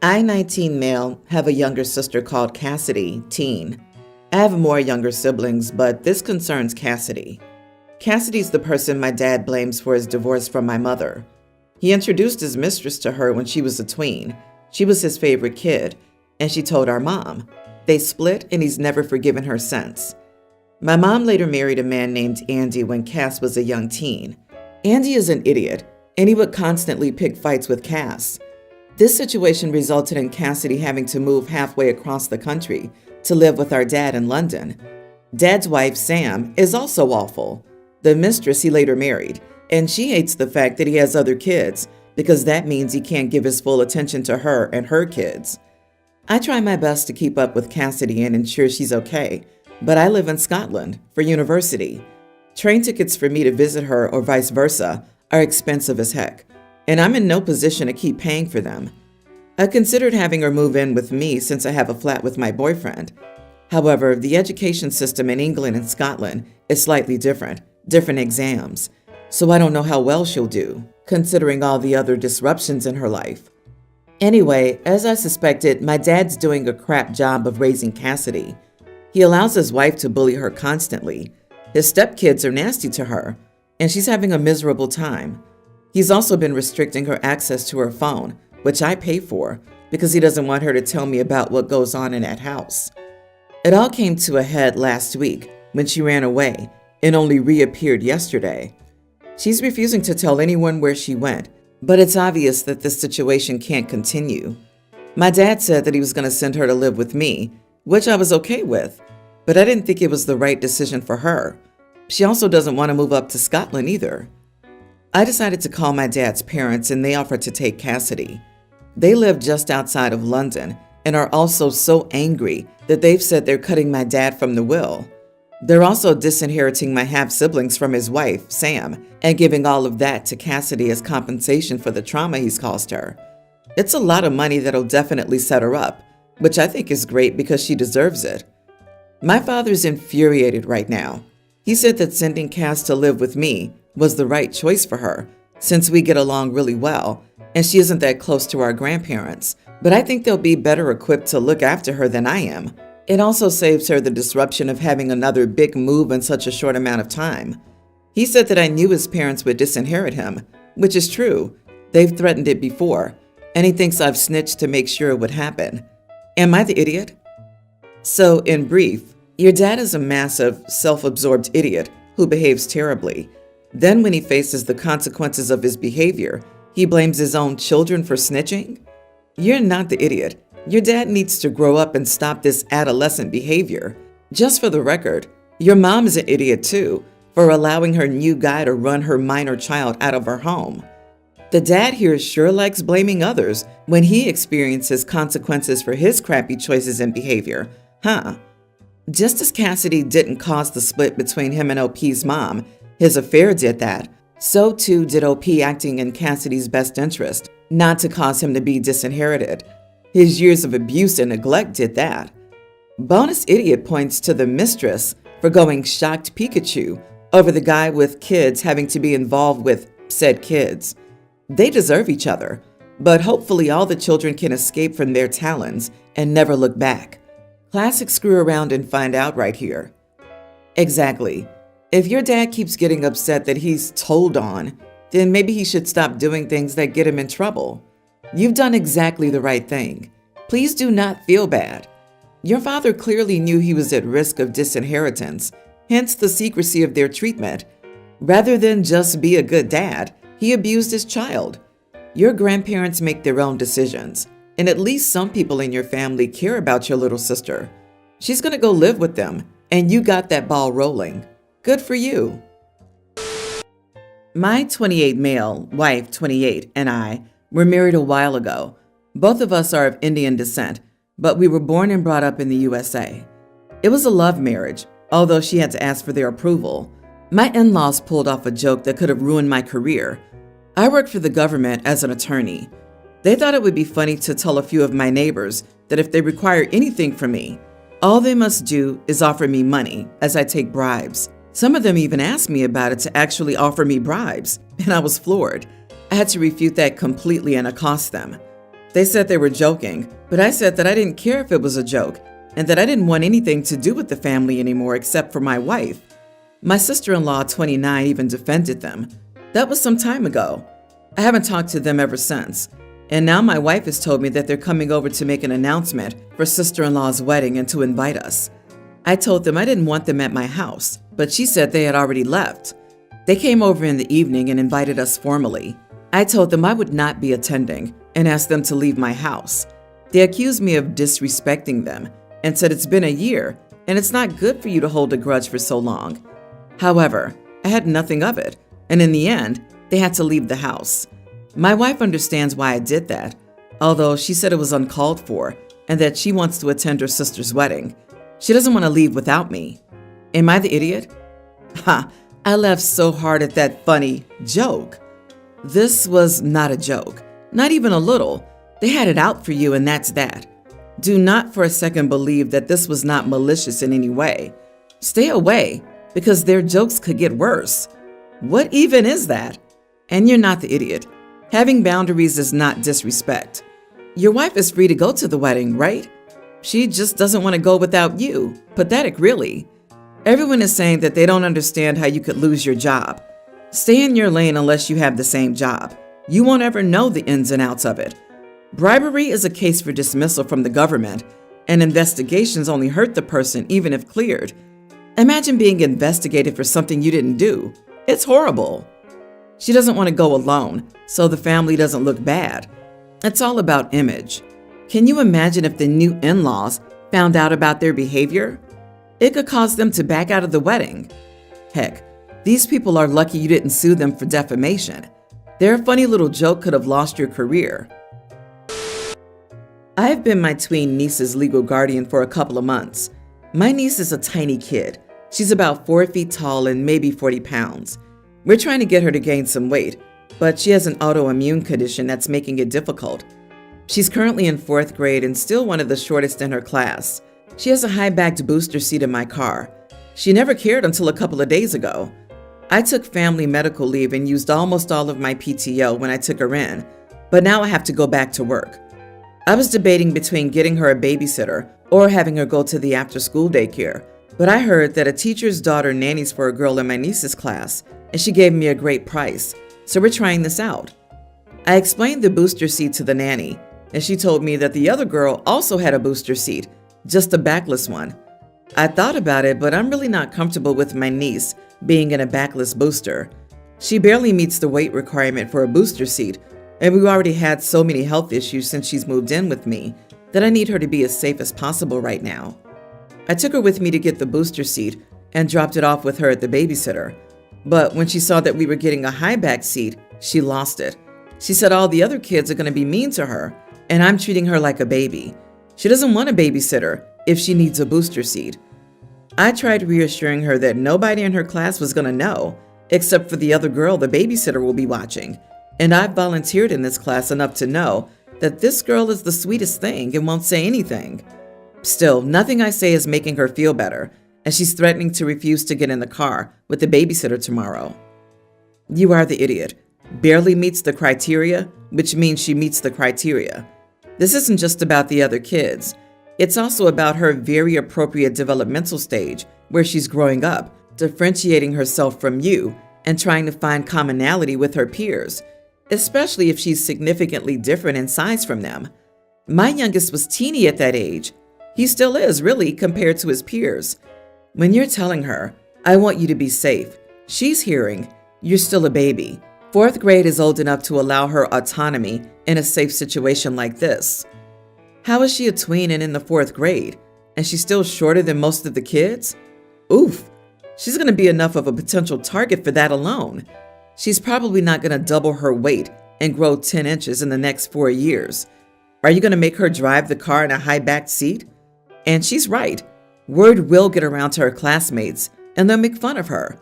I, 19 male, have a younger sister called Cassidy, teen. I have more younger siblings, but this concerns Cassidy. Cassidy's the person my dad blames for his divorce from my mother. He introduced his mistress to her when she was a tween. She was his favorite kid, and she told our mom. They split, and he's never forgiven her since. My mom later married a man named Andy when Cass was a young teen. Andy is an idiot, and he would constantly pick fights with Cass. This situation resulted in Cassidy having to move halfway across the country to live with our dad in London. Dad's wife, Sam, is also awful. The mistress he later married, and she hates the fact that he has other kids because that means he can't give his full attention to her and her kids. I try my best to keep up with Cassidy and ensure she's okay, but I live in Scotland for university. Train tickets for me to visit her or vice versa are expensive as heck, and I'm in no position to keep paying for them. I considered having her move in with me since I have a flat with my boyfriend. However, the education system in England and Scotland is slightly different exams, so I don't know how well she'll do, considering all the other disruptions in her life. Anyway, as I suspected, my dad's doing a crap job of raising Cassidy. He allows his wife to bully her constantly. His stepkids are nasty to her, and she's having a miserable time. He's also been restricting her access to her phone, which I pay for, because he doesn't want her to tell me about what goes on in that house. It all came to a head last week when she ran away and only reappeared yesterday. She's refusing to tell anyone where she went, but it's obvious that this situation can't continue. My dad said that he was going to send her to live with me, which I was okay with, but I didn't think it was the right decision for her. She also doesn't want to move up to Scotland either. I decided to call my dad's parents and they offered to take Cassidy. They live just outside of London and are also so angry that they've said they're cutting my dad from the will. They're also disinheriting my half-siblings from his wife, Sam, and giving all of that to Cassidy as compensation for the trauma he's caused her. It's a lot of money that'll definitely set her up, which I think is great because she deserves it. My father's infuriated right now. He said that sending Cass to live with me was the right choice for her, since we get along really well, and she isn't that close to our grandparents, but I think they'll be better equipped to look after her than I am. It also saves her the disruption of having another big move in such a short amount of time. He said that I knew his parents would disinherit him, which is true. They've threatened it before, and he thinks I've snitched to make sure it would happen. Am I the idiot? So, in brief, your dad is a massive, self-absorbed idiot who behaves terribly. Then when he faces the consequences of his behavior, he blames his own children for snitching? You're not the idiot. Your dad needs to grow up and stop this adolescent behavior. Just for the record, your mom is an idiot too for allowing her new guy to run her minor child out of her home. The dad here sure likes blaming others when he experiences consequences for his crappy choices and behavior, huh? Just as Cassidy didn't cause the split between him and OP's mom, his affair did that. So too did OP acting in Cassidy's best interest, not to cause him to be disinherited. His years of abuse and neglect did that. Bonus idiot points to the mistress for going shocked Pikachu over the guy with kids having to be involved with said kids. They deserve each other, but hopefully all the children can escape from their talons and never look back. Classic screw around and find out right here. Exactly. If your dad keeps getting upset that he's told on, then maybe he should stop doing things that get him in trouble. You've done exactly the right thing. Please do not feel bad. Your father clearly knew he was at risk of disinheritance, hence the secrecy of their treatment. Rather than just be a good dad, he abused his child. Your grandparents make their own decisions, and at least some people in your family care about your little sister. She's gonna go live with them, and you got that ball rolling. Good for you. My 28 male, wife 28, and I were married a while ago. Both of us are of Indian descent, but we were born and brought up in the USA. It was a love marriage, although she had to ask for their approval. My in-laws pulled off a joke that could have ruined my career. I worked for the government as an attorney. They thought it would be funny to tell a few of my neighbors that if they require anything from me, all they must do is offer me money, as I take bribes. Some of them even asked me about it to actually offer me bribes, and I was floored. I had to refute that completely and accost them. They said they were joking, but I said that I didn't care if it was a joke and that I didn't want anything to do with the family anymore except for my wife. My sister-in-law, 29, even defended them. That was some time ago. I haven't talked to them ever since. And now my wife has told me that they're coming over to make an announcement for sister-in-law's wedding and to invite us. I told them I didn't want them at my house, but she said they had already left. They came over in the evening and invited us formally. I told them I would not be attending and asked them to leave my house. They accused me of disrespecting them and said it's been a year and it's not good for you to hold a grudge for so long. However, I had nothing of it, and in the end, they had to leave the house. My wife understands why I did that, although she said it was uncalled for and that she wants to attend her sister's wedding. She doesn't want to leave without me. Am I the idiot? Ha! I laughed so hard at that funny joke. This was not a joke, not even a little. They had it out for you, and that's that. Do not for a second believe that this was not malicious in any way. Stay away, because their jokes could get worse. What even is that? And you're not the idiot. Having boundaries is not disrespect. Your wife is free to go to the wedding, right? She just doesn't want to go without you. Pathetic, really. Everyone is saying that they don't understand how you could lose your job. Stay in your lane unless you have the same job. You won't ever know the ins and outs of it. Bribery is a case for dismissal from the government, and investigations only hurt the person even if cleared. Imagine being investigated for something you didn't do. It's horrible. She doesn't want to go alone, so the family doesn't look bad. It's all about image. Can you imagine if the new in-laws found out about their behavior? It could cause them to back out of the wedding. Heck, these people are lucky you didn't sue them for defamation. Their funny little joke could have lost your career. I have been my tween niece's legal guardian for a couple of months. My niece is a tiny kid. She's about 4 feet tall and maybe 40 pounds. We're trying to get her to gain some weight, but she has an autoimmune condition that's making it difficult. She's currently in 4th grade and still one of the shortest in her class. She has a high-backed booster seat in my car. She never cared until a couple of days ago. I took family medical leave and used almost all of my PTO when I took her in, but now I have to go back to work. I was debating between getting her a babysitter or having her go to the after-school daycare, but I heard that a teacher's daughter nannies for a girl in my niece's class, and she gave me a great price, so we're trying this out. I explained the booster seat to the nanny, and she told me that the other girl also had a booster seat, just a backless one. I thought about it, but I'm really not comfortable with my niece being in a backless booster. She barely meets the weight requirement for a booster seat, and we've already had so many health issues since she's moved in with me that I need her to be as safe as possible right now. I took her with me to get the booster seat and dropped it off with her at the babysitter. But when she saw that we were getting a high-back seat, she lost it. She said all the other kids are going to be mean to her, and I'm treating her like a baby. She doesn't want a babysitter if she needs a booster seat. I tried reassuring her that nobody in her class was going to know, except for the other girl the babysitter will be watching. And I've volunteered in this class enough to know that this girl is the sweetest thing and won't say anything. Still, nothing I say is making her feel better, and she's threatening to refuse to get in the car with the babysitter tomorrow. You are the idiot. Barely meets the criteria, which means she meets the criteria. This isn't just about the other kids. It's also about her very appropriate developmental stage where she's growing up, differentiating herself from you, and trying to find commonality with her peers, especially if she's significantly different in size from them. My youngest was teeny at that age. He still is, really, compared to his peers. When you're telling her, I want you to be safe, she's hearing, you're still a baby. 4th grade is old enough to allow her autonomy in a safe situation like this. How is she a tween and in the 4th grade? And she's still shorter than most of the kids? Oof, she's going to be enough of a potential target for that alone. She's probably not going to double her weight and grow 10 inches in the next 4 years. Are you going to make her drive the car in a high-backed seat? And she's right. Word will get around to her classmates, and they'll make fun of her.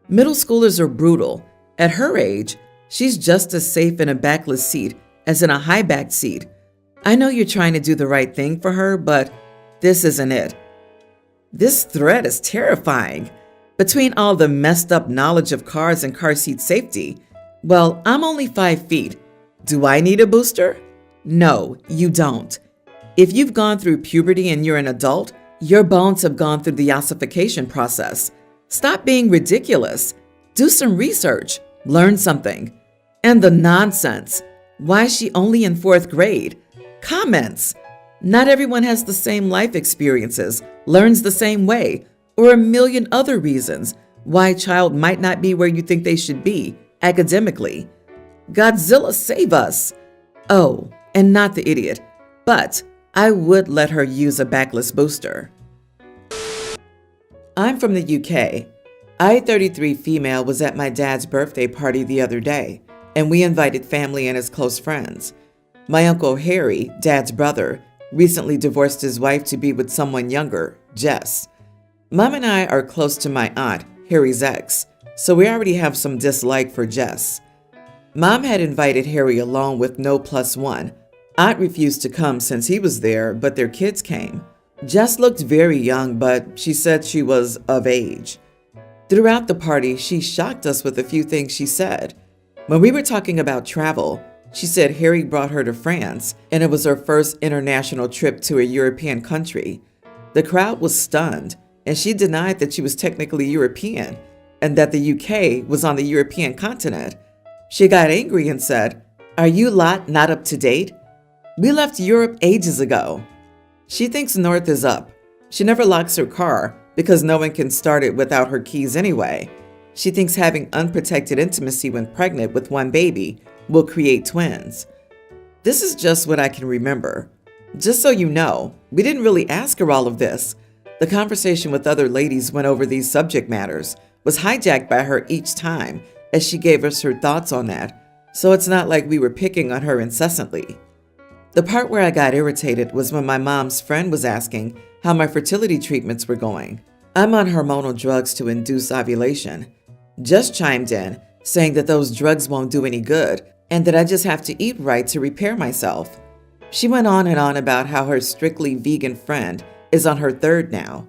Middle schoolers are brutal. At her age, she's just as safe in a backless seat as in a high-backed seat. I know you're trying to do the right thing for her, but this isn't it. This threat is terrifying. Between all the messed up knowledge of cars and car seat safety, well, I'm only 5 feet. Do I need a booster? No, you don't. If you've gone through puberty and you're an adult, your bones have gone through the ossification process. Stop being ridiculous. Do some research. Learn something. And the nonsense. Why is she only in 4th grade? Comments. Not everyone has the same life experiences, learns the same way, or a million other reasons why a child might not be where you think they should be academically. Godzilla save us. Oh, and not the idiot, but I would let her use a backless booster. I'm from the UK. I, 33 female, was at my dad's birthday party the other day, and we invited family and his close friends. My Uncle Harry, Dad's brother, recently divorced his wife to be with someone younger, Jess. Mom and I are close to my aunt, Harry's ex, so we already have some dislike for Jess. Mom had invited Harry along with no +1. Aunt refused to come since he was there, but their kids came. Jess looked very young, but she said she was of age. Throughout the party, she shocked us with a few things she said. When we were talking about travel, she said Harry brought her to France, and it was her first international trip to a European country. The crowd was stunned, and she denied that she was technically European and that the UK was on the European continent. She got angry and said, "Are you lot not up to date? We left Europe ages ago." She thinks North is up. She never locks her car because no one can start it without her keys anyway. She thinks having unprotected intimacy when pregnant with one baby will create twins. This is just what I can remember. Just so you know, we didn't really ask her all of this. The conversation with other ladies went over these subject matters, was hijacked by her each time as she gave us her thoughts on that, so it's not like we were picking on her incessantly. The part where I got irritated was when my mom's friend was asking how my fertility treatments were going. I'm on hormonal drugs to induce ovulation. Just chimed in, saying that those drugs won't do any good and that I just have to eat right to repair myself. She went on and on about how her strictly vegan friend is on her 3rd now.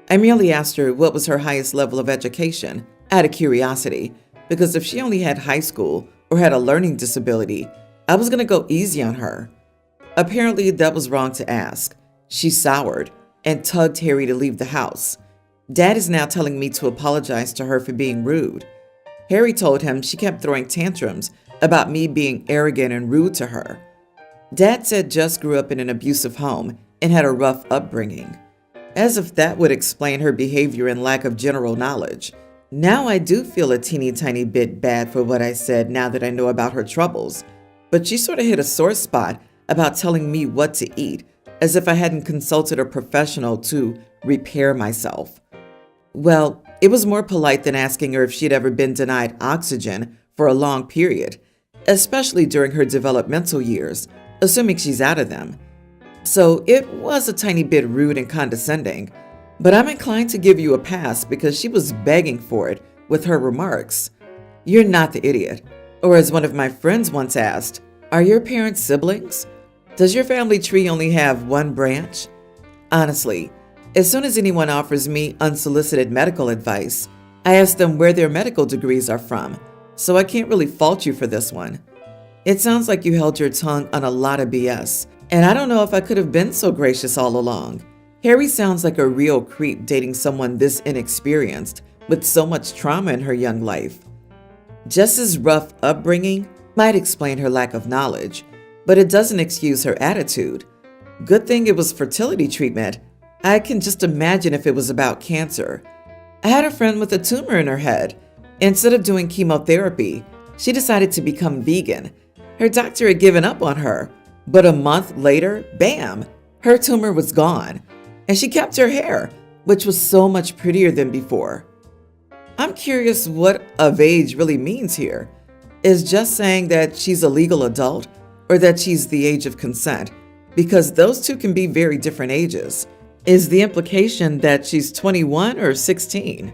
I merely asked her what was her highest level of education, out of curiosity, because if she only had high school or had a learning disability, I was going to go easy on her. Apparently, that was wrong to ask. She soured and tugged Harry to leave the house. Dad is now telling me to apologize to her for being rude. Harry told him she kept throwing tantrums about me being arrogant and rude to her. Dad said Jess grew up in an abusive home and had a rough upbringing. As if that would explain her behavior and lack of general knowledge. Now I do feel a teeny tiny bit bad for what I said now that I know about her troubles, but she sort of hit a sore spot about telling me what to eat, as if I hadn't consulted a professional to repair myself. Well, it was more polite than asking her if she'd ever been denied oxygen for a long period, especially during her developmental years, assuming she's out of them. So it was a tiny bit rude and condescending, but I'm inclined to give you a pass because she was begging for it with her remarks. You're not the idiot. Or as one of my friends once asked, are your parents siblings? Does your family tree only have one branch? Honestly, as soon as anyone offers me unsolicited medical advice, I ask them where their medical degrees are from, so I can't really fault you for this one. It sounds like you held your tongue on a lot of BS, and I don't know if I could have been so gracious all along. Harry sounds like a real creep dating someone this inexperienced with so much trauma in her young life. Jess's rough upbringing might explain her lack of knowledge, but it doesn't excuse her attitude. Good thing it was fertility treatment. I can just imagine if it was about cancer. I had a friend with a tumor in her head. Instead of doing chemotherapy, she decided to become vegan. Her doctor had given up on her, but a month later, bam, her tumor was gone. And she kept her hair, which was so much prettier than before. I'm curious what of age really means here. Is just saying that she's a legal adult or that she's the age of consent? Because those two can be very different ages. Is the implication that she's 21 or 16?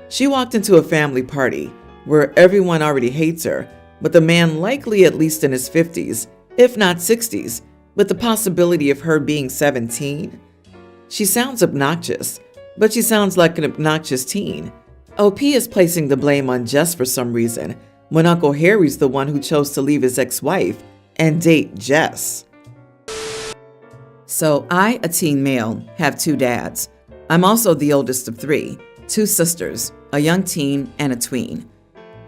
She walked into a family party where everyone already hates her, with a man likely at least in his 50s, if not 60s, with the possibility of her being 17. She sounds obnoxious, but she sounds like an obnoxious teen. OP is placing the blame on Jess for some reason, when Uncle Harry's the one who chose to leave his ex-wife and date Jess. So I, a teen male, have two dads. I'm also the oldest of three, two sisters, a young teen, and a tween.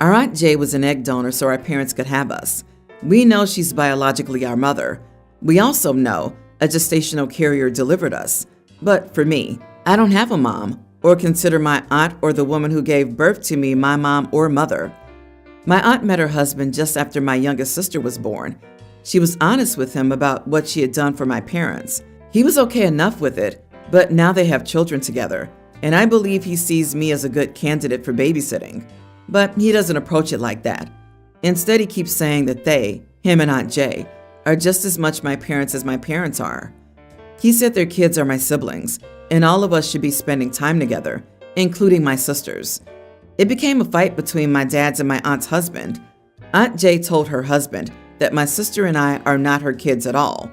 Our Aunt Jay was an egg donor so our parents could have us. We know she's biologically our mother. We also know a gestational carrier delivered us. But for me, I don't have a mom, or consider my aunt or the woman who gave birth to me my mom or mother. My aunt met her husband just after my youngest sister was born. She was honest with him about what she had done for my parents. He was okay enough with it, but now they have children together, and I believe he sees me as a good candidate for babysitting. But he doesn't approach it like that. Instead, he keeps saying that they, him and Aunt Jay, are just as much my parents as my parents are. He said their kids are my siblings, and all of us should be spending time together, including my sisters. It became a fight between my dad's and my aunt's husband. Aunt Jay told her husband that my sister and I are not her kids at all.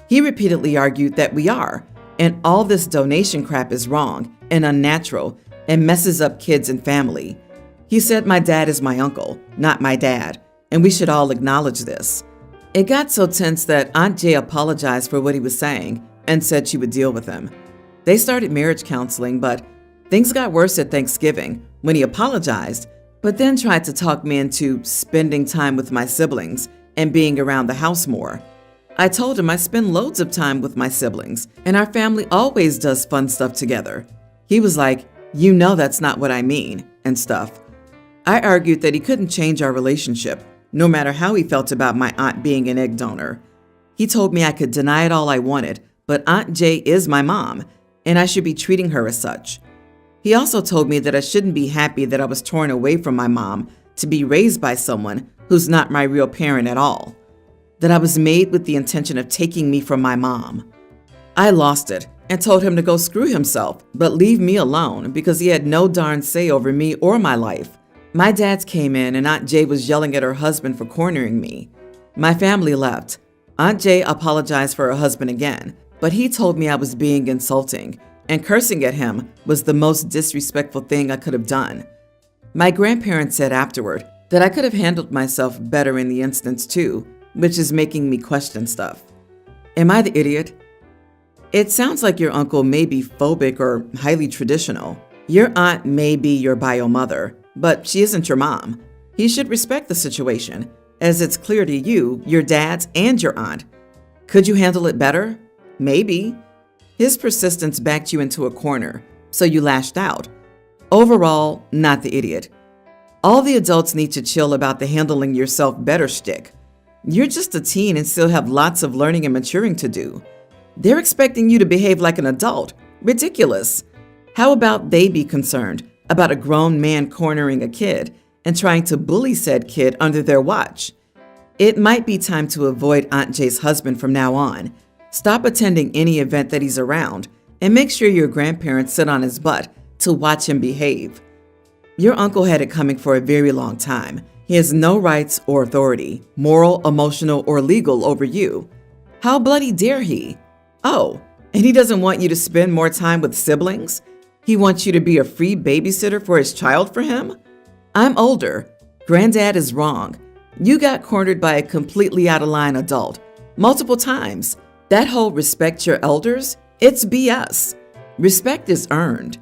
He repeatedly argued that we are, and all this donation crap is wrong and unnatural and messes up kids and family. He said my dad is my uncle, not my dad, and we should all acknowledge this. It got so tense that Aunt Jay apologized for what he was saying and said she would deal with him. They started marriage counseling, but things got worse at Thanksgiving when he apologized, but then tried to talk me into spending time with my siblings and being around the house more. I told him I spend loads of time with my siblings, and our family always does fun stuff together. He was like, "You know that's not what I mean," and stuff. I argued that he couldn't change our relationship, no matter how he felt about my aunt being an egg donor. He told me I could deny it all I wanted, but Aunt Jay is my mom, and I should be treating her as such. He also told me that I shouldn't be happy that I was torn away from my mom to be raised by someone who's not my real parent at all. That I was made with the intention of taking me from my mom. I lost it and told him to go screw himself, but leave me alone because he had no darn say over me or my life. My dads came in and Aunt Jay was yelling at her husband for cornering me. My family left. Aunt Jay apologized for her husband again, but he told me I was being insulting, and cursing at him was the most disrespectful thing I could have done. My grandparents said afterward that I could have handled myself better in the instance too, which is making me question stuff. Am I the idiot? It sounds like your uncle may be phobic or highly traditional. Your aunt may be your bio mother, but she isn't your mom. He should respect the situation, as it's clear to you, your dads, and your aunt. Could you handle it better? Maybe. His persistence backed you into a corner, so you lashed out. Overall, not the idiot. All the adults need to chill about the handling yourself better shtick. You're just a teen and still have lots of learning and maturing to do. They're expecting you to behave like an adult. Ridiculous. How about they be concerned about a grown man cornering a kid and trying to bully said kid under their watch? It might be time to avoid Aunt Jay's husband from now on. Stop attending any event that he's around and make sure your grandparents sit on his butt to watch him behave. Your uncle had it coming for a very long time. He has no rights or authority, moral, emotional, or legal over you. How bloody dare he? Oh, and he doesn't want you to spend more time with siblings? He wants you to be a free babysitter for his child for him? I'm older. Granddad is wrong. You got cornered by a completely out of line adult multiple times. That whole respect your elders, it's BS. Respect is earned.